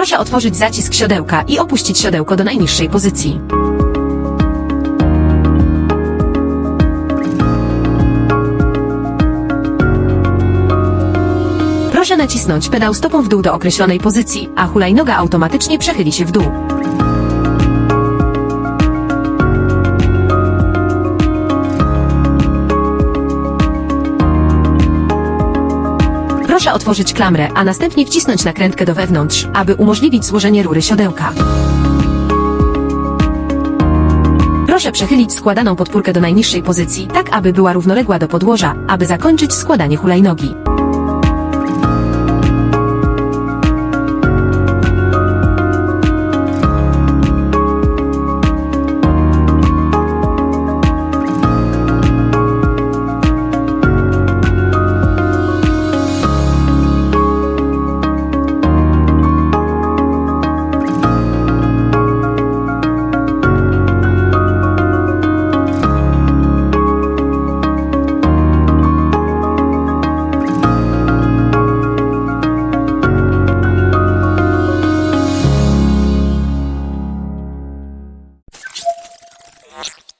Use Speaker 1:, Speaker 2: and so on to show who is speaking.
Speaker 1: Proszę otworzyć zacisk siodełka i opuścić siodełko do najniższej pozycji. Proszę nacisnąć pedał stopą w dół do określonej pozycji, a hulajnoga automatycznie przechyli się w dół. Proszę otworzyć klamrę, a następnie wcisnąć nakrętkę do wewnątrz, aby umożliwić złożenie rury siodełka. Proszę przechylić składaną podpórkę do najniższej pozycji, tak aby była równoległa do podłoża, aby zakończyć składanie hulajnogi.